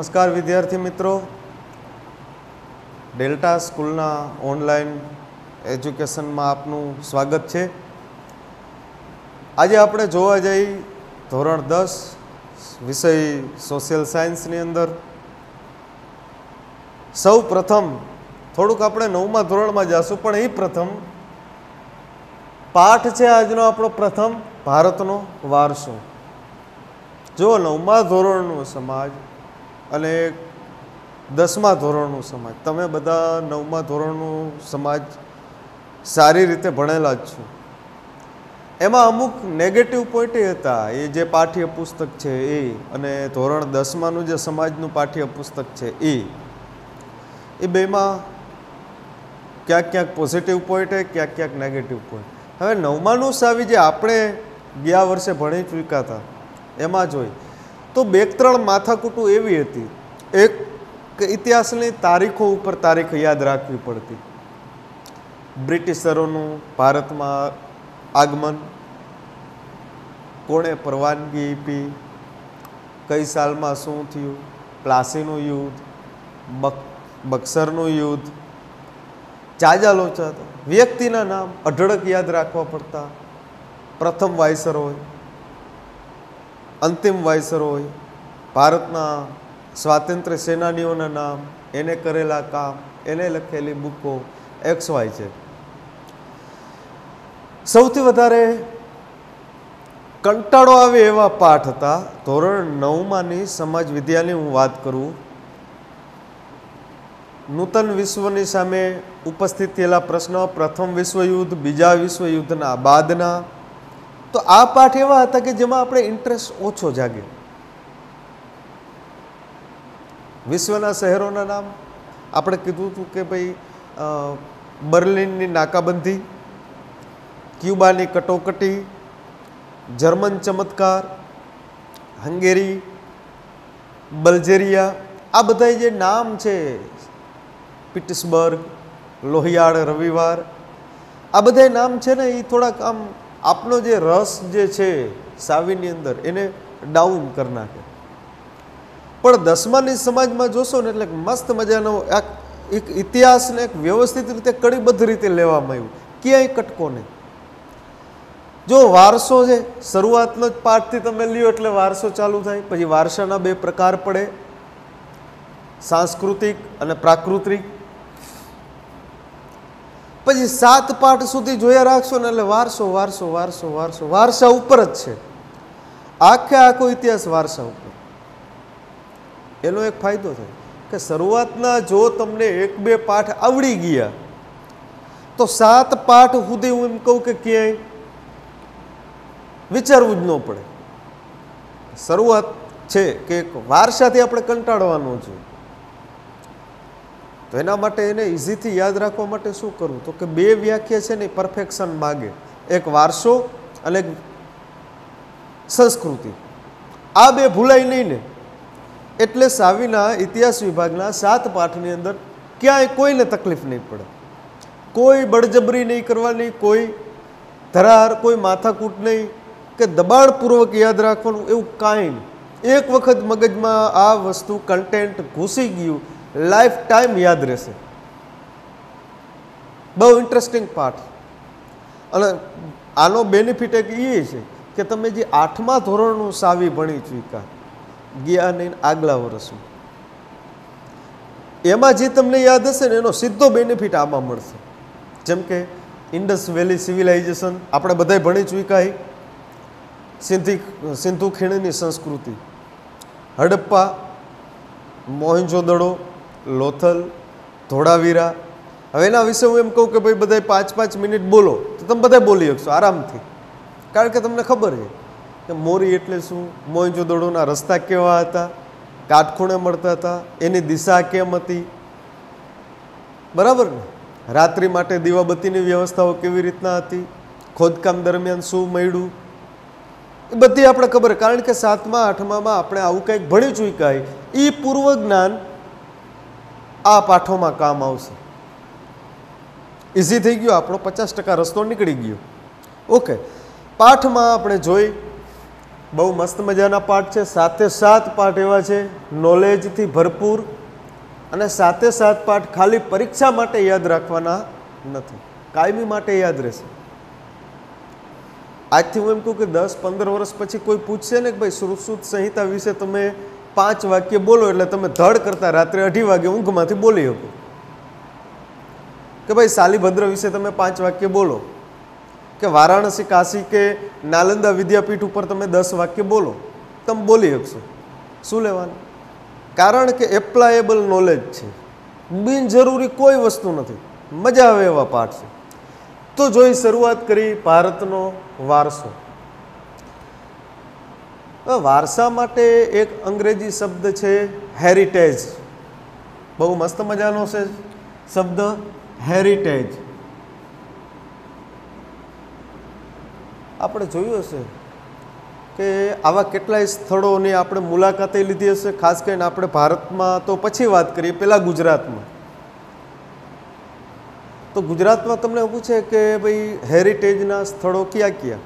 નમસ્કાર વિદ્યાર્થી મિત્રો, ડેલ્ટા સ્કૂલના ઓનલાઈન એજ્યુકેશનમાં આપનું સ્વાગત છે। આજે આપણે જોવા જઈ ધોરણ 10 વિષય સોશિયલ સાયન્સની અંદર સૌ પ્રથમ થોડુંક આપણે 9મા ધોરણમાં જઈશું, પણ એ પ્રથમ પાઠ છે આજનો આપણો પ્રથમ ભારતનો વારસો। જો 9મા ધોરણનો સમાજ અને 10મા ધોરણનો સમાજ, તમે બધા 9મા ધોરણનો સમાજ સારી રીતે ભણેલા જ છો। એમાં અમુક નેગેટિવ પોઈન્ટ હતા, એ જે પાઠ્ય પુસ્તક છે એ, અને ધોરણ 10માનું જે સમાજનું પાઠ્ય પુસ્તક છે એ બેમાં ક્યાંક ક્યાંક પોઝિટિવ પોઈન્ટ હોય, ક્યાંક ક્યાંક નેગેટિવ પોઈન્ટ। હવે 9માનું સાવી જે આપણે ગયા વર્ષે ભણી ચૂક્યા હતા એમાં જોઈ તો 2-3 માથાકૂટું એવી હતી। એક ઇતિહાસની તારીખો ઉપર તારીખ યાદ રાખવી પડતી, બ્રિટિશરોનું ભારતમાં આગમન, કોણે પરવાનગી આપી, કઈ સાલમાં શું થયું, પ્લાસીનું યુદ્ધ, બક્સરનું યુદ્ધ, ચાજા લોચા હતા, વ્યક્તિના નામ અઢળક યાદ રાખવા પડતા, પ્રથમ વાઇસરોય, અંતિમ વાઇસરોય, ભારતના સ્વાતંત્ર્ય સેનાનીઓના નામ, એને કરેલા કામ, એને લખેલી બુકો, XY છે। સૌથી વધારે કંટાળો આવે એવા પાઠ હતા ધોરણ 9માની સમાજ વિદ્યાની હું વાત કરું। નૂતન વિશ્વની સામે ઉપસ્થિત થયેલા પ્રશ્નો, પ્રથમ વિશ્વયુદ્ધ, બીજા વિશ્વયુદ્ધના બાદના, તો આ પાઠ એવા હતા કે જેમાં આપણે ઇન્ટરેસ્ટ ઓછો જાગે। વિશ્વના શહેરોના નામ આપણે કીધું હતું કે ભાઈ બર્લિનની નાકાબંધી, ક્યુબાની કટોકટી, જર્મન ચમત્કાર, હંગેરી, બલ્ગેરિયા, આ બધા જે નામ છે, પીટર્સબર્ગ, લોહિયાળ રવિવાર, આ બધા નામ છે ને એ થોડાક આમ આપનો જે રસ જે છે સાવીની અંદર એને ડાઉન કરી નાખે। પણ 10માની સમાજમાં જોશો ને એટલે મસ્ત મજાનો એક ઇતિહાસને એક વ્યવસ્થિત રીતે કડીબદ્ધ રીતે લેવામાં આવ્યું, ક્યાંય કટકો નહીં। જો વારસો છે, શરૂઆતનો જ પાઠથી તમે લ્યો એટલે વારસો ચાલુ થાય, પછી વારસાના 2 પ્રકાર પડે, સાંસ્કૃતિક અને પ્રાકૃતિક, પછી 7 પાઠ સુધી જોયા રાખશો ને એટલે વારસો વારસો વારસો વારસો વારસા ઉપર જ છે, આખે આખો ઇતિહાસ વારસા ઉપર। એનો એક ફાયદો થાય કે શરૂઆતના જો તમને 1-2 પાઠ આવડી ગયા તો 7 પાઠ સુધી હું એમ કહું કે ક્યાંય વિચારવું જ ન પડે। શરૂઆત છે કે એક વારસાથી આપણે કંટાળવાનું છે, તો એના માટે એને ઇઝીથી યાદ રાખવા માટે શું કરવું, તો કે 2 વ્યાખ્યા છે ને પરફેક્શન માગે, એક વારસો અને એક સંસ્કૃતિ, આ 2 ભૂલાય નહીં ને। એટલે સાવીના ઇતિહાસ વિભાગના 7 પાઠની અંદર ક્યાંય કોઈને તકલીફ નહીં પડે, કોઈ બળજબરી નહીં કરવાની, કોઈ ધરાર, કોઈ માથાકૂટ નહીં કે દબાણપૂર્વક યાદ રાખવાનું, એવું કાંઈ નહીં। એક વખત મગજમાં આ વસ્તુ કન્ટેન્ટ ઘૂસી ગયું, લાઈફ ટાઈમ યાદ રહેશે। બહુ ઇન્ટરેસ્ટિંગ પાઠ, અને આનો બેનિફિટ એક એ છે કે તમે જે 8મા ધોરણનું સાવી ભણી ચૂક્યા ગયા નહીં આગલા વર્ષમાં, એમાં જે તમને યાદ હશે ને એનો સીધો બેનિફિટ આમાં મળશે। જેમ કે ઇન્ડસ વેલી સિવિલાઇઝેશન આપણે બધાય ભણી ચૂક્યા, સિંધુ ખીણની સંસ્કૃતિ, હડપ્પા, મોહેંજો-દડો, લોથલ, ધોળાવીરા। હવે એના વિશે હું એમ કહું કે ભાઈ બધાય 5-5 મિનિટ બોલો તો તમે બધા બોલી શકશો આરામથી, કારણ કે તમને ખબર છે કે મોરી એટલે શું, મોહેંજો-દડોના રસ્તા કેવા હતા, કાટખૂણે મળતા હતા, એની દિશા કેમ હતી, બરાબર ને, રાત્રિ માટે દીવાબત્તીની વ્યવસ્થાઓ કેવી રીતના હતી, ખોદકામ દરમિયાન શું મળ્યું, એ બધી આપણે ખબર, કારણ કે 7મા 8મામાં આપણે આવું કંઈક ભણી ચૂક્યા, એ પૂર્વ જ્ઞાન આ પાઠોમાં કામ આવશે। ઇઝી થઈ ગયો, આપણો 50% રસ્તો નીકળી ગયો। ઓકે, પાઠમાં આપણે જોઈ બહુ મસ્ત મજાના પાઠ છે. 7 પાઠ એવા છે નોલેજથી ભરપૂર, અને 7 પાઠ ખાલી પરીક્ષા માટે યાદ રાખવાના નથી, કાયમી માટે યાદ રહેશે. આજથી હું એમ કહું કે 10-15 વર્ષ પછી કોઈ પૂછશે ને કે ભાઈ સુશ્રુત સંહિતા વિશે તમે 5 વાક્ય બોલો, એટલે તમે ધડ કરતા રાત્રે 2:30 વાગે ઊંઘમાંથી બોલી શકો. કે ભાઈ શાલિભદ્ર વિશે તમે 5 વાક્ય બોલો, કે વારાણસી, કાશી કે નાલંદા વિદ્યાપીઠ ઉપર તમે 10 વાક્ય બોલો, તમે બોલી શકશો. શું લેવાનું? કારણ કે એપ્લાયેબલ નોલેજ છે, બિનજરૂરી કોઈ વસ્તુ નથી, મજા આવે એવા પાઠ છે. તો જોઈ શરૂઆત કરી ભારતનો વારસો. વારસા માટે એક અંગ્રેજી શબ્દ છે હેરિટેજ. બહુ મસ્ત મજાનો છે શબ્દ હેરિટેજ. આપણે જોયું હશે કે આવા કેટલાય સ્થળોની આપણે મુલાકાતે લીધી હશે. ખાસ કરીને આપણે ભારતમાં તો પછી વાત કરીએ, પહેલાં ગુજરાતમાં. તો ગુજરાતમાં તમને પૂછે કે ભાઈ હેરિટેજના સ્થળો ક્યાં ક્યાં?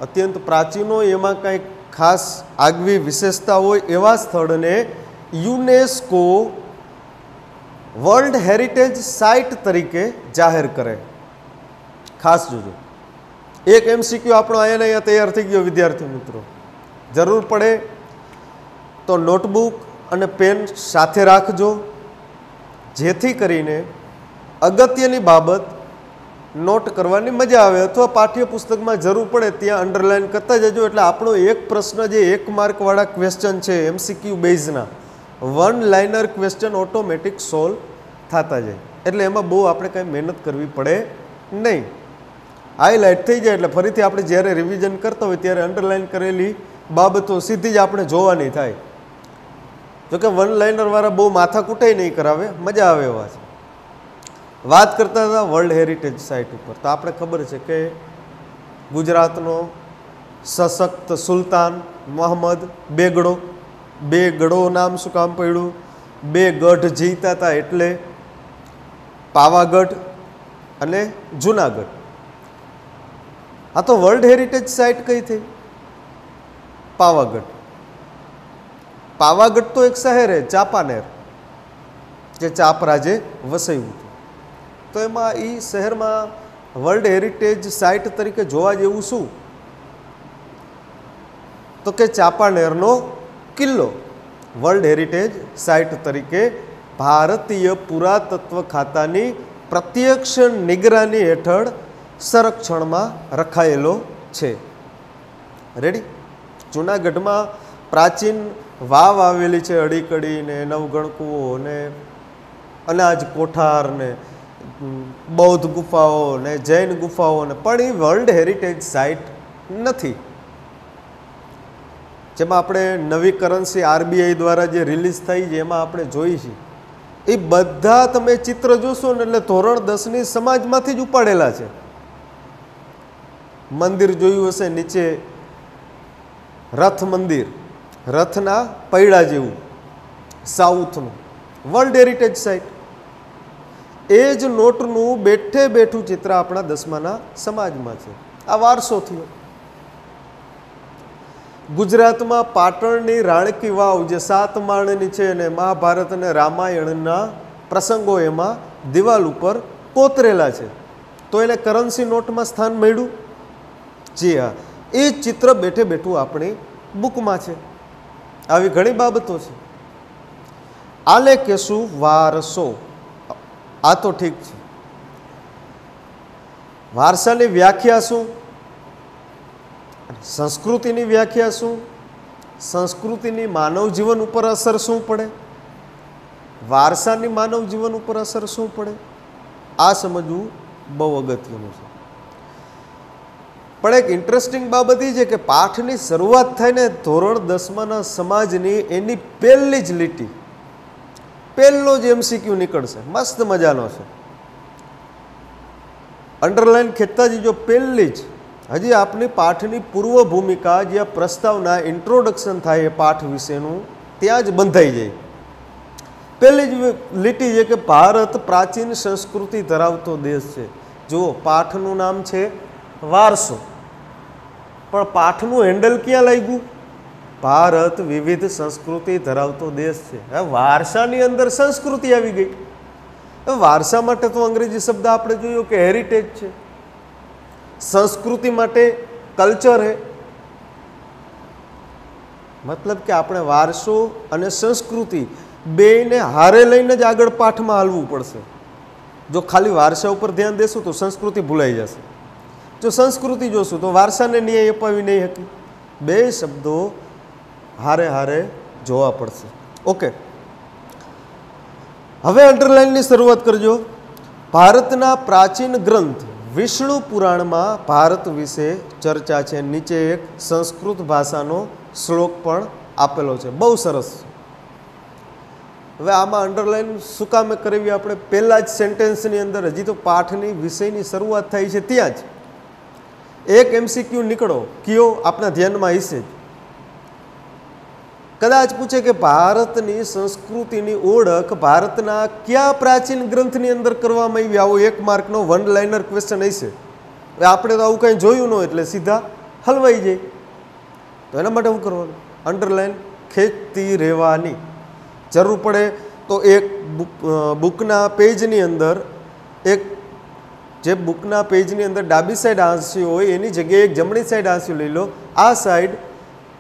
અત્યંત પ્રાચીન હોય, એમાં કંઈક ખાસ આગવી વિશેષતા હોય એવા સ્થળને યુનેસ્કો વર્લ્ડ હેરિટેજ સાઇટ તરીકે જાહેર કરે. ખાસ જોજો. એક MCQ આપણો અહીંયા તૈયાર થઈ ગયો વિદ્યાર્થી મિત્રો. જરૂર પડે તો નોટબુક અને પેન સાથે રાખજો, જેથી કરીને અગત્યની બાબત નોટ કરવાની મજા આવે, અથવા પાઠ્યપુસ્તકમાં જરૂર પડે ત્યાં અંડરલાઇન કરતા જજો. એટલે આપણો એક પ્રશ્ન જે 1 માર્કવાળા ક્વેશ્ચન છે MCQ બેઝના, 1 liner question automatic solve થતા જાય. એટલે એમાં બહુ આપણે કંઈ મહેનત કરવી પડે નહીં, હાઈલાઇટ થઈ જાય. એટલે ફરીથી આપણે જ્યારે રિવિઝન કરતા હોય ત્યારે અંડરલાઇન કરેલી બાબતો સીધી જ આપણે જોવાની થાય. જોકે 1 લાઇનરવાળા બહુ માથા કૂટાઈ નહીં કરાવે, મજા આવે એવા છે. વાત કરતા હતા વર્લ્ડ હેરિટેજ સાઇટ ઉપર. તો આપણે ખબર છે કે ગુજરાતનો સશક્ત સુલતાન મોહમ્મદ બેગડો. બેગડો નામ શું કામ પડ્યું? 2 ગઢ જીતા હતા, એટલે પાવાગઢ અને જુનાગઢ. આ તો વર્લ્ડ હેરિટેજ સાઇટ કઈ થઈ? પાવાગઢ. પાવાગઢ તો એક શહેર છે ચાંપાનેર, જે ચાપરાજે વસાવ્યું હતું. તો એમાં એ શહેરમાં વર્લ્ડ હેરિટેજ સાઇટ તરીકે જોવા જેવું શું? તો કે ચાંપાનેરનો કિલ્લો વર્લ્ડ હેરિટેજ સાઇટ તરીકે ભારતીય પુરાતત્વ ખાતાની પ્રત્યક્ષ નિગરાની હેઠળ સંરક્ષણમાં રખાયેલો છે. રેડી? જૂનાગઢમાં પ્રાચીન વાવ આવેલી છે, અડીકડી ને નવગણકુઓ ને અનાજ કોઠાર ને બૌદ્ધ ગુફાઓ ને જૈન ગુફાઓ ને, પણ એ વર્લ્ડ હેરિટેજ સાઇટ નથી. જેમાં આપણે નવી કરન્સી RBI દ્વારા જે રિલીઝ થઈ છે એમાં આપણે જોઈ છે, એ બધા તમે ચિત્ર જોશો ને એટલે ધોરણ 10ની સમાજમાંથી જ ઉપાડેલા છે. મંદિર જોયું હશે નીચે, રથ મંદિર, રથના પૈડા જેવું, સાઉથનું, વર્લ્ડ હેરિટેજ સાઇટ. એ જ નોટનું બેઠે બેઠું ચિત્ર આપણા 10માના સમાજમાં છે. આ વારસો થયો. ગુજરાતમાં પાટણની રાણકી વાવ જે 7 માળની છે અને મહાભારત અને રામાયણના પ્રસંગો એમાં દિવાલ ઉપર કોતરેલા છે, તો એને કરન્સી નોટમાં સ્થાન મળ્યું. જી હા, એ ચિત્ર બેઠે બેઠું આપણી બુકમાં છે. આવી ઘણી બાબતો છે. આલે કહેશું વારસો. આ તો ઠીક છે. વારસાની વ્યાખ્યા શું? સંસ્કૃતિની વ્યાખ્યા શું? સંસ્કૃતિની માનવ જીવન ઉપર અસર શું પડે? વારસાની માનવ જીવન ઉપર અસર શું પડે? આ સમજવું બહુ અગત્યનું છે. પણ એક ઇન્ટરેસ્ટિંગ બાબત એ છે કે પાઠની શરૂઆત થાય ને ધોરણ 10માના સમાજની, એની પહેલી જ લીટી, પહેલો જ MCQ નીકળશે. મસ્ત મજાનો છે, અંડરલાઈન ખેંચતા જજો. પહેલી જ, હજી આપની પાઠની પૂર્વ ભૂમિકા, જ્યાં પ્રસ્તાવના ઇન્ટ્રોડક્શન થાય એ પાઠ વિશેનું, ત્યાં જ બંધાઈ જાય. પહેલી જ લીટી છે કે ભારત પ્રાચીન સંસ્કૃતિ ધરાવતો દેશ છે. જુઓ, પાઠનું નામ છે વારસો, પણ પાઠનું હેન્ડલ ક્યાં લાગ્યું? ભારત વિવિધ સંસ્કૃતિ ધરાવતો દેશ છે. હવે વારસાની અંદર સંસ્કૃતિ આવી ગઈ. હવે વારસા માટે તો અંગ્રેજી શબ્દ આપણે જોયો કે હેરિટેજ છે, સંસ્કૃતિ માટે કલ્ચર છે. મતલબ કે આપણે વારસો અને સંસ્કૃતિ બેયને હારે લઈને જ આગળ પાઠમાં હાલવું પડશે. જો ખાલી વારસા ઉપર ધ્યાન દેશું તો સંસ્કૃતિ ભૂલાઈ જશે. જો સંસ્કૃતિ જોશું તો વારસાને ન્યાય અપાવી નહીં શકે. બે શબ્દો હારે હારે જોવા પડશે. ઓકે, હવે અંડરલાઇનની શરૂઆત કરજો. ભારતના પ્રાચીન ગ્રંથ વિષ્ણુ પુરાણમાં ભારત વિશે ચર્ચા છે. નીચે એક સંસ્કૃત ભાષાનો શ્લોક પણ આપેલો છે, બહુ સરસ. હવે આમાં અંડરલાઇન શું કામે કરવી? આપણે પહેલા જ સેન્ટેન્સની અંદર, હજી તો પાઠની વિષયની શરૂઆત થાય છે ત્યાં જ એક MCQ નીકળો કયો આપણા ધ્યાનમાં હશે જ. કદાચ પૂછે કે ભારતની સંસ્કૃતિની ઓળખ ભારતના કયા પ્રાચીન ગ્રંથની અંદર કરવામાં આવી? આવો 1 માર્કનો વન લાઇનર ક્વેશ્ચન હશે. હવે આપણે તો આવું કંઈ જોયું ન એટલે સીધા હલવાઈ જાય. તો એના માટે શું કરવાનું? અંડરલાઇન ખેંચતી રહેવાની. જરૂર પડે તો એક બુકના પેજની અંદર, એક જે બુકના પેજની અંદર ડાબી સાઈડ હાંસિયો હોય એની જગ્યાએ એક જમણી સાઈડ હાંસિયો લઈ લો. આ સાઈડ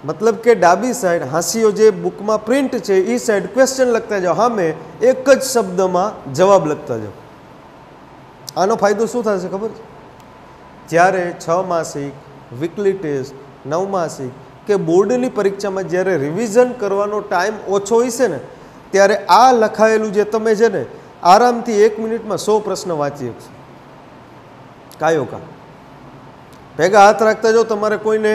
મતલબ કે ડાબી સાઈડ હાંસિયો જે બુકમાં પ્રિન્ટ છે એ સાઈડ ક્વેશ્ચન લખતા જાઓ, સામે એક જ શબ્દમાં જવાબ લખતા જાઓ. આનો ફાયદો શું થશે ખબર છે? જ્યારે 6 માસિક, વીકલી ટેસ્ટ, 9 માસિક કે બોર્ડની પરીક્ષામાં જ્યારે રિવિઝન કરવાનો ટાઈમ ઓછો હશે ને, ત્યારે આ લખાયેલું જે તમે છે ને આરામથી 1 મિનિટમાં 100 પ્રશ્ન વાંચી શકશો. કાયો કા ભેગા હાથ રાખતા જાઓ. તમારે કોઈને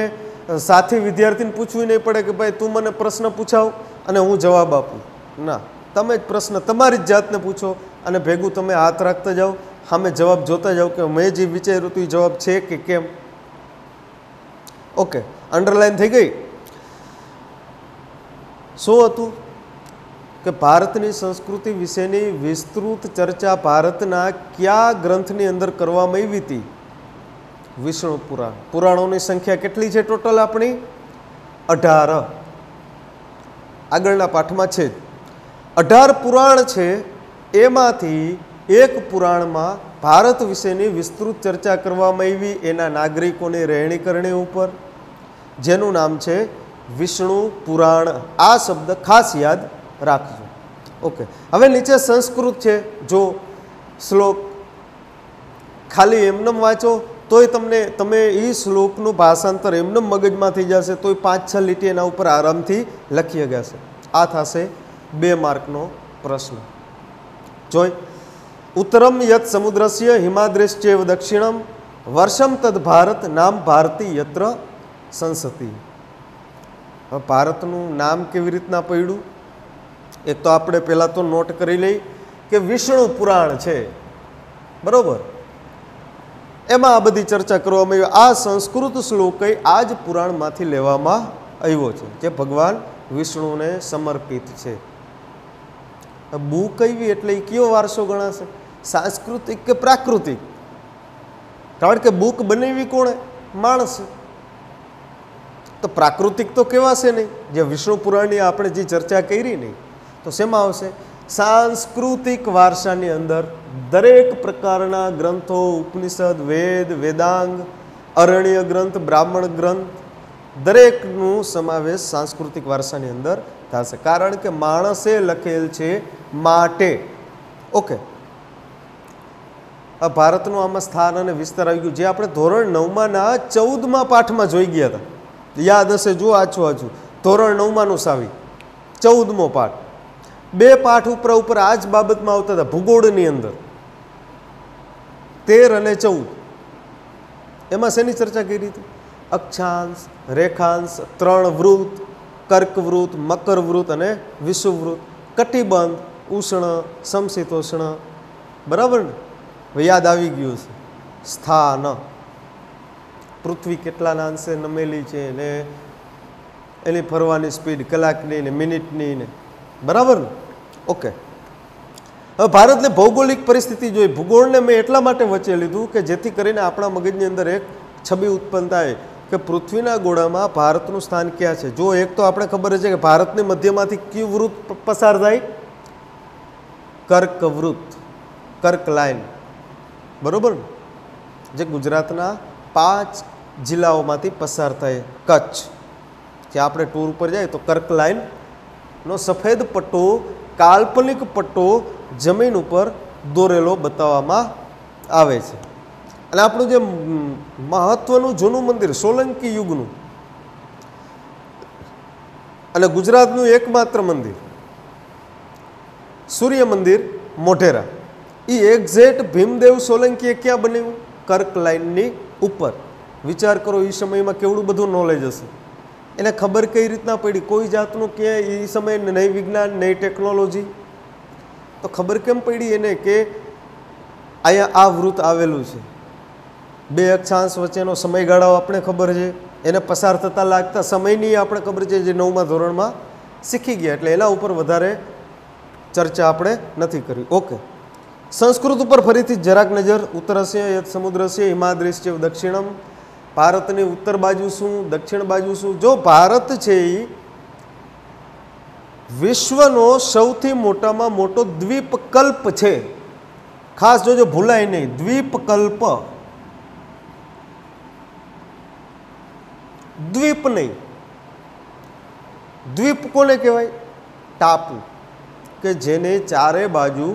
સાથી વિદ્યાર્થીને પૂછવું નહીં પડે કે ભાઈ તું મને પ્રશ્ન પૂછાવ અને હું જવાબ આપું. ના, તમે જ પ્રશ્ન તમારી જ જાતને પૂછો અને ભેગું તમે હાથ રાખતા જાઓ, સામે જવાબ જોતા જાઓ કે મેં જે વિચાર્યું હતું એ જવાબ છે કે કેમ. ઓકે, અંડરલાઇન થઈ ગઈ. શું હતું કે ભારતની સંસ્કૃતિ વિશેની વિસ્તૃત ચર્ચા ભારતના કયા ગ્રંથની અંદર કરવામાં આવી હતી? વિષ્ણુ પુરાણ. પુરાણોની સંખ્યા કેટલી છે ટોટલ? આપણી 18. આગળના પાઠમાં છે 18 પુરાણ છે. એમાંથી એક પુરાણમાં ભારત વિશેની વિસ્તૃત ચર્ચા કરવામાં આવી એના નાગરિકોની રહેણી કરણી ઉપર, જેનું નામ છે વિષ્ણુ પુરાણ. આ શબ્દ ખાસ યાદ રાખજો. ઓકે, હવે નીચે સંસ્કૃત છે. જો શ્લોક ખાલી એમને વાંચો તોય તમે એ શ્લોકનું ભાષાંતર એમને મગજમાં થઈ જશે, તોય 5-6 લીટી એના ઉપર આરામથી લખી ગયા છે. આ થશે 2 માર્કનો પ્રશ્ન. જોઈ, ઉત્તરમ યત સમુદ્રસ્ય હિમાદ્રેશ્ચેવ દક્ષિણમ વર્ષમ તદ ભારત નામ ભારતી યત્ર સંસતિ. હવે ભારતનું નામ કેવી રીતના પડ્યું? એક તો આપણે પહેલાં તો નોટ કરી લઈ કે વિષ્ણુ પુરાણ છે, બરોબર? એમાં આ બધી ચર્ચા કરવામાં આવી. આ સંસ્કૃત શ્લોક આ જ પુરાણમાંથી લેવામાં આવ્યો છે, જે ભગવાન વિષ્ણુને સમર્પિત છે. બુક કઈ એટલે એ કયો વારસો ગણાશે? સાંસ્કૃતિક કે પ્રાકૃતિક? કારણ કે બુક બનાવી કોણે? માણસે. તો પ્રાકૃતિક તો કહેવાશે નહીં. જે વિષ્ણુ પુરાણની આપણે જે ચર્ચા કરી નહીં, તો શેમાં આવશે? સાંસ્કૃતિક વારસાની અંદર દરેક પ્રકારના ગ્રંથો, ઉપનિષદ, વેદ, વેદાંગ, અરણ્ય ગ્રંથ, બ્રાહ્મણ ગ્રંથ, દરેકનું સમાવેશ સાંસ્કૃતિક વારસાની અંદર થશે. કારણ કે માણસે લખેલ છે માટે. ઓકે, આ ભારતનું આમાં સ્થાન અને વિસ્તાર આવી ગયું, જે આપણે ધોરણ 9માં 14મા પાઠમાં જોઈ ગયા હતા. યાદ હશે, જો આછું ધોરણ 9નું સાવી 14મો પાઠ. 2 પાઠ ઉપર આ જ બાબતમાં આવતા હતા. ભૂગોળની અંદર 13 અને 14 એમાં શેની ચર્ચા કરી હતી? અક્ષાંશ, રેખાંશ, 3 વૃત્ત, કર્કવૃત્ત, મકરવૃત્ત અને વિષુવવૃત્ત, કટિબંધ, ઉષ્ણ, સમશીતોષ્ણ. બરાબર ને? હવે યાદ આવી ગયું છે. સ્થાન, પૃથ્વી કેટલાના અંશે નમેલી છે ને એની ફરવાની સ્પીડ કલાકની ને મિનિટની ને, બરાબર ને? ઓકે, હવે ભારતની ભૌગોલિક પરિસ્થિતિ જોઈ. ભૂગોળને મેં એટલા માટે વચ્ચે લીધું કે જેથી કરીને આપણા મગજની અંદર એક છબી ઉત્પન્ન થાય કે પૃથ્વીના ગોળામાં ભારતનું સ્થાન ક્યાં છે? જો એક તો આપણે ખબર છે કે ભારતની મધ્યમાંથી કયું વૃત્ત પસાર થાય? કર્કવૃત્ત, કર્ક લાઈન, બરોબર, જે ગુજરાતના 5 જિલ્લાઓમાંથી પસાર થાય. કચ્છ, જે આપણે ટૂર ઉપર જાય તો કર્ક લાઈનનો સફેદ પટ્ટો, કાલ્પનિક પટ્ટો જમીન ઉપર દોરેલો બતાવવામાં આવે છે. અને આપણું જે મહત્વનું જૂનું મંદિર સોલંકી યુગનું અને ગુજરાતનું એકમાત્ર મંદિર સૂર્ય મંદિર મોઢેરા, એ એક્ઝેક્ટ ભીમદેવ સોલંકીએ ક્યાં બનાવ્યું? કર્ક લાઈનની ઉપર. વિચાર કરો એ સમયમાં કેવડું બધું નોલેજ હશે. એને ખબર કઈ રીતના પડી? કોઈ જાતનું ક્યાંય એ સમયે નહીં વિજ્ઞાન નહીં ટેકનોલોજી, તો ખબર કેમ પડી એને કે અહીંયા આ વૃત્ત આવેલું છે? 2 અક્ષાંશ વચ્ચેનો સમયગાળો આપણે ખબર છે, એને પસાર થતાં લાગતા સમયની આપણે ખબર છે, જે 9મા ધોરણમાં શીખી ગયા, એટલે એના ઉપર વધારે ચર્ચા આપણે નથી કરી. ઓકે, સંસ્કૃત ઉપર ફરીથી જરાક નજર. ઉત્તરસ્ય યત સમુદ્રસ્ય હિમાદ્રિશ્ચ દક્ષિણમ. ભારતની ઉત્તર બાજુ શું, દક્ષિણ બાજુ શું? જો ભારત છે એ વિશ્વનો સૌથી મોટામાં મોટો દ્વીપકલ્પ છે. ખાસ જોજો, ભૂલાય નહીં, દ્વીપકલ્પ. દ્વીપ નહીં, દ્વીપ કોને કહેવાય? ટાપુ, કે જેને ચારે બાજુ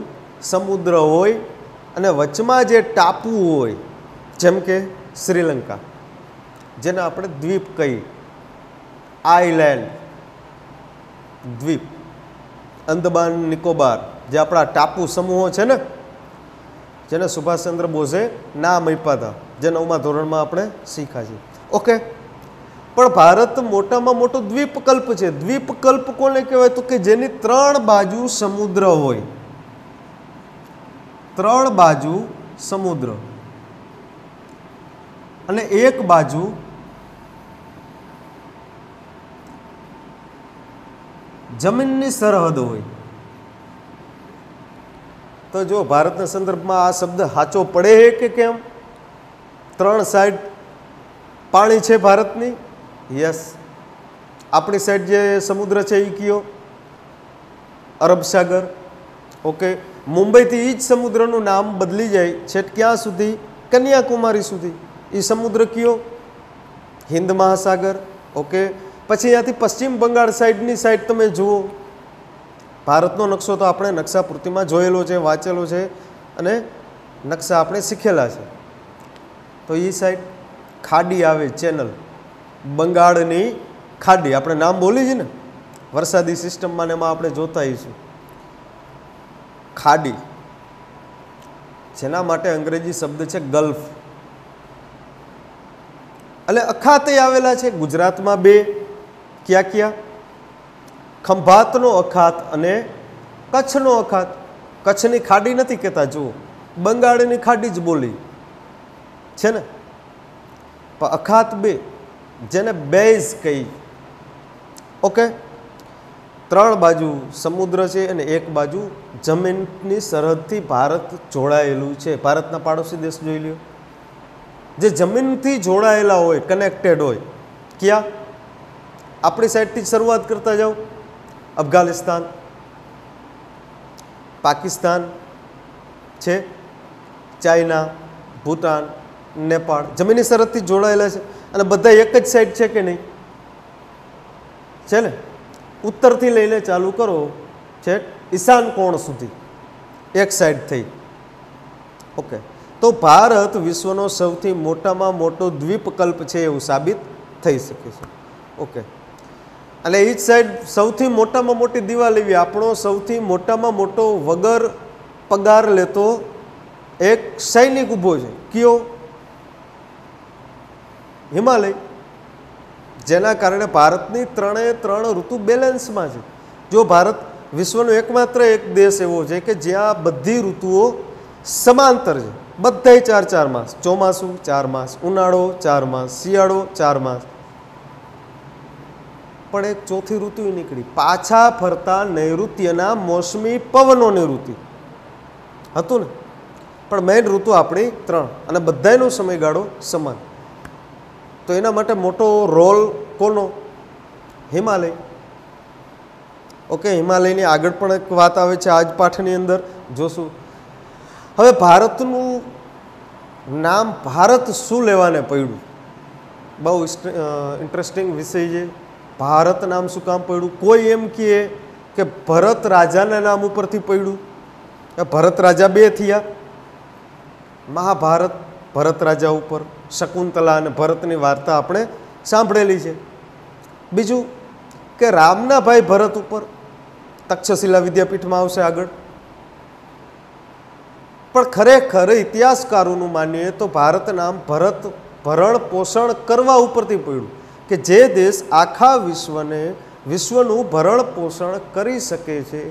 સમુદ્ર હોય અને વચમાં જે ટાપુ હોય, જેમ કે શ્રીલંકા, જેને આપણે દ્વીપ કહીએ, આઈલેન્ડ, દ્વીપ, અંદમાન નિકોબાર, જે આપણા ટાપુ સમૂહો છે ને, જેને સુભાષચંદ્ર બોઝે નામ આપ્યા હતા, જે 9મા ધોરણમાં આપણે શીખ્યા છીએ. ઓકે, પણ ભારત મોટામાં મોટો દ્વીપકલ્પ છે. દ્વીપકલ્પ કોને કહેવાય? તો કે જેની 3 બાજુ સમુદ્ર હોય, 3 બાજુ સમુદ્ર અને એક બાજુ જમીનની સરહદ હોય. તો જો ભારતના સંદર્ભમાં આ શબ્દ સાચો પડે કે કેમ? 3 સાઈડ પાણી છે ભારતની. યસ, આપણી સાઈડ જે સમુદ્ર છે એ કયો? અરબ સાગર. ઓકે, મુંબઈથી એ જ સમુદ્રનું નામ બદલી જાય છે ક્યાં સુધી? કન્યાકુમારી સુધી. એ સમુદ્ર કયો? હિન્દ મહાસાગર. ઓકે, પછી અહીંયાથી પશ્ચિમ બંગાળ સાઈડની સાઈડ તમે જુઓ. ભારતનો નકશો તો આપણે નકશાપૂર્તિમાં જોયેલો છે, વાંચેલો છે અને નકશા આપણે શીખેલા છે. તો એ સાઈડ ખાડી આવે, ચેનલ, બંગાળની ખાડી. આપણે નામ બોલી છે ને, વરસાદી સિસ્ટમમાં એમાં આપણે જોતા આવીશું. ખાડી, જેના માટે અંગ્રેજી શબ્દ છે ગલ્ફ. એટલે અખાતે આવેલા છે ગુજરાતમાં 2. ક્યાં ક્યાં? ખંભાતનો અખાત અને કચ્છનો અખાત. કચ્છની ખાડી નથી કહેતા, જુઓ, બંગાળની ખાડી જ બોલી છે ને. પણ અખાત 2, જેને બેઝ કહી. ઓકે, 3 બાજુ સમુદ્ર છે અને એક બાજુ જમીનની સરહદથી ભારત જોડાયેલું છે. ભારતના પાડોશી દેશ જોઈ લ્યો, જે જમીનથી જોડાયેલા હોય, કનેક્ટેડ હોય. ક્યાં? આપણી સાઈડથી જ શરૂઆત કરતા જાઓ. અફઘાનિસ્તાન, પાકિસ્તાન છે, ચાઇના, ભૂટાન, નેપાળ, જમીનની સરહદથી જોડાયેલા છે. અને બધા એક જ સાઈડ છે કે નહીં? છે ને. ઉત્તરથી લઈને ચાલુ કરો છે ઈશાન કોણ સુધી, એક સાઈડ થઈ. ઓકે, તો ભારત વિશ્વનો સૌથી મોટામાં મોટો દ્વીપકલ્પ છે એવું સાબિત થઈ શકે છે. ઓકે, અને એ જ સાઈડ સૌથી મોટામાં મોટી દિવાલ એવી, આપણો સૌથી મોટામાં મોટો વગર પગાર લેતો એક સૈનિક ઊભો છે. કયો? હિમાલય. જેના કારણે ભારતની 3 ઋતુ બેલેન્સમાં છે. જો ભારત વિશ્વનો એકમાત્ર એક દેશ એવો છે કે જ્યાં બધી ઋતુઓ સમાંતર છે. બધાય 4 માસ, ચોમાસું 4 માસ, ઉનાળો 4 માસ, શિયાળો 4 માસ. પણ એક ચોથી ઋતુ નીકળી, પાછા ફરતા નૈઋત્યના મોસમી પવનોની ઋતુ હતું ને. પણ મેઇન ઋતુ આપણી 3 અને બધાનો સમયગાળો સમાન. તો એના માટે મોટો રોલ કોનો? હિમાલય. ઓકે, હિમાલયની આગળ પણ એક વાત આવે છે આજ પાઠની અંદર, જોશું. હવે ભારતનું નામ ભારત શું લેવાને પડ્યું? બહુ ઇન્ટરેસ્ટિંગ વિષય છે. ભારત નામ શું કામ પડ્યું? કોઈ એમ કહે કે ભરત રાજાના નામ ઉપરથી પડ્યું. ભરત રાજા બે થયા. મહાભારત ભરત રાજા ઉપર, શકુંતલા અને ભરતની વાર્તા આપણે સાંભળેલી છે. બીજું કે રામના ભાઈ ભરત ઉપર, તક્ષશિલા વિદ્યાપીઠમાં આવશે આગળ. પણ ખરેખર ઇતિહાસકારોનું માનીએ તો ભારત નામ ભરત ભરણ પોષણ કરવા ઉપરથી પડ્યું, કે જે દેશ આખા વિશ્વનું ભરણ પોષણ કરી શકે છે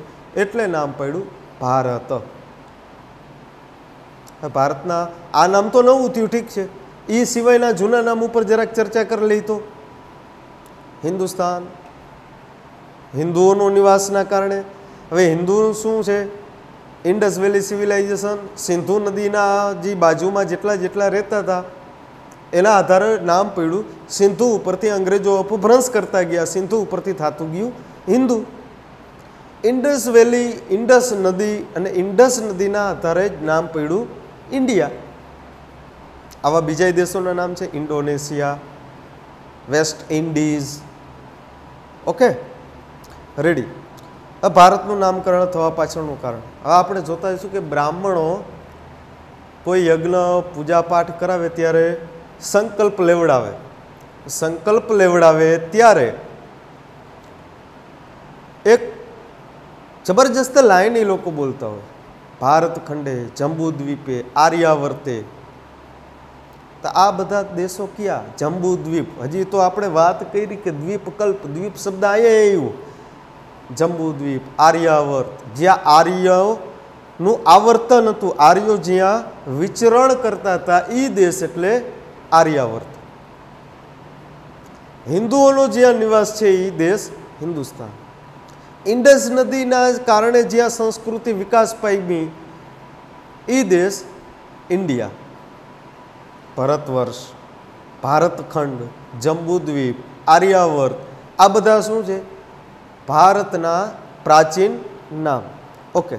એટલે નામ પડ્યું ભારત. ભારતના આ નામ તો નવું થયું, ઠીક છે. એ સિવાયના જૂના નામ ઉપર જરાક ચર્ચા કરી લઈ તો હિન્દુસ્તાન, હિન્દુઓનો નિવાસના કારણે. હવે હિન્દુ શું છે? ઇન્ડસ વેલી સિવિલાઇઝેશન, સિંધુ નદીના જે બાજુમાં જેટલા રહેતા હતા એના આધારે નામ પડ્યું. સિંધુ ઉપરથી અંગ્રેજો અપભ્રંશ કરતા ગયા, સિંધુ ઉપરથી થતું ગયું હિન્દુ. ઇન્ડસ વેલી, ઇન્ડસ નદી અને ઇન્ડસ નદીના આધારે જ નામ પડ્યું ઇન્ડિયા. આવા બીજા દેશોના નામ છે Indonesia, West Indies. Okay, ready. ભારતનું નામકરણ થવા પાછળનું કારણ હવે આપણે જોતા હોઈશું કે બ્રાહ્મણો કોઈ યજ્ઞ પૂજાપાઠ કરાવે ત્યારે સંકલ્પ લેવડાવે. સંકલ્પ લેવડાવે ત્યારે એક જબરજસ્ત લાઈન એ લોકો બોલતા હોય, ભારત ખંડે, જંબુદ્વીપે, આર્યાવર્તે. તો આ બધા દેશો ક્યાં? જંબુદ્વીપ. હજી તો આપણે વાત કરી કે દ્વીપકલ્પ, દ્વીપ શબ્દ અહીંયા આવ્યું. જંબુદ્વીપ, આર્યાવર્ત, જ્યાં આર્યનું આવર્તન હતું, આર્યો જ્યાં વિચરણ કરતા હતા એ દેશ એટલે આર્યાવર્ત. હિન્દુઓનો જ્યાં નિવાસ છે એ દેશ હિન્દુસ્તાન. ઇન્ડસ નદીના કારણે જ્યાં સંસ્કૃતિ વિકાસ પામી એ દેશ ઇન્ડિયા. ભારતવર્ષ, ભારતખંડ, જંબુદ્વીપ, આર્યાવર્ત આ બધા શું છે? ભારતના પ્રાચીન નામ. ઓકે,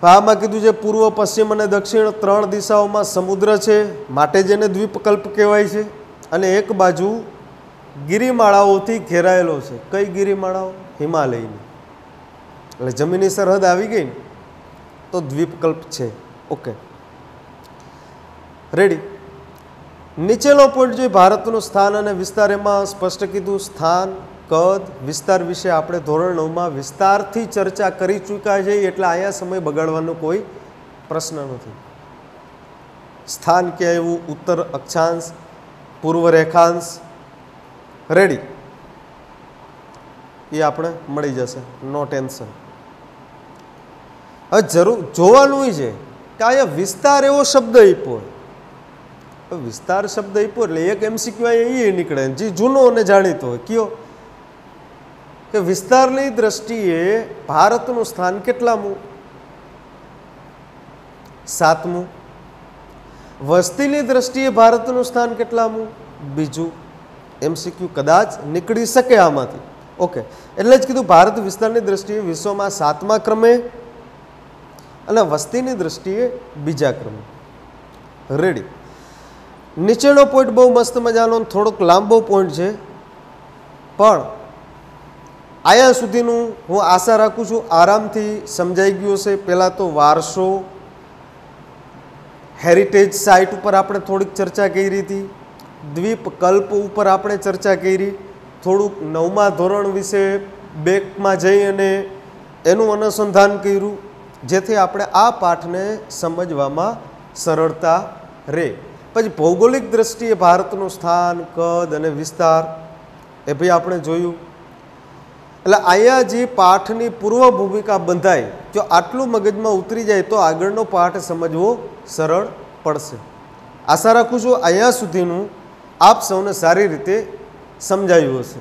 આમાં કીધું છે પૂર્વ, પશ્ચિમ અને દક્ષિણ 3 દિશાઓમાં સમુદ્ર છે, માટે જેને દ્વીપકલ્પ કહેવાય છે. અને એક બાજુ ગિરિમાળાઓથી ઘેરાયેલો છે. કઈ ગિરિમાળાઓ? હિમાલયની. એટલે જમીની સરહદ આવી ગઈ ને તો દ્વીપકલ્પ છે. Okay, ready. નીચેનો પોઈન્ટ જોઈએ, ભારતનું સ્થાન અને વિસ્તાર. એમાં સ્પષ્ટ કીધું સ્થાન, કદ, વિસ્તાર વિશે આપણે ધોરણ 9માં વિસ્તારથી ચર્ચા કરી ચૂક્યા છે, એટલે અહીંયા સમય બગાડવાનો કોઈ પ્રશ્ન નથી. સ્થાન ક્યાં આવ્યું? ઉત્તર અક્ષાંશ, પૂર્વ રેખાંશ. રેડી, એ આપણે મળી જશે, નો ટેન્શન. હવે જરૂર જોવાનું છે કે અહીંયા વિસ્તાર એવો શબ્દ આપ્યો. વિસ્તાર શબ્દ આપ્યો એટલે એક MCQ એ નીકળે જે જૂનો અને જાણીતો હોય. કયો? કે વિસ્તારની દ્રષ્ટિએ ભારતનું સ્થાન કેટલામું? 7મું. વસ્તીની દ્રષ્ટિએ ભારતનું સ્થાન કેટલામું? 2. MCQ કદાચ નીકળી શકે આમાંથી. ઓકે, એટલે જ કીધું ભારત વિસ્તારની દ્રષ્ટિએ વિશ્વમાં 7મા ક્રમે અને વસ્તીની દ્રષ્ટિએ 2જા ક્રમે. રેડી. નીચેનો પોઈન્ટ બહુ મસ્ત મજાનો, થોડોક લાંબો પોઈન્ટ છે, પણ આયા સુધીનું હું આશા રાખું છું આરામથી સમજાઈ ગયું હશે. પહેલાં તો વારસો, હેરિટેજ સાઇટ ઉપર આપણે થોડીક ચર્ચા કરી હતી, દ્વીપકલ્પ ઉપર આપણે ચર્ચા કરી, થોડુંક 9મા ધોરણ વિશે બેકમાં જઈ અને એનું અનુસંધાન કર્યું, જેથી આપણે આ પાઠને સમજવામાં સરળતા રહે. પછી ભૌગોલિક દ્રષ્ટિએ ભારતનું સ્થાન, કદ અને વિસ્તાર એ ભાઈ આપણે જોયું. એટલે અહીંયા જે પાઠની પૂર્વ ભૂમિકા બંધાય, જો આટલું મગજમાં ઉતરી જાય તો આગળનો પાઠ સમજવો સરળ પડશે. આશા રાખું છું અહીંયા સુધીનું આપ સૌને સારી રીતે સમજાયું હશે.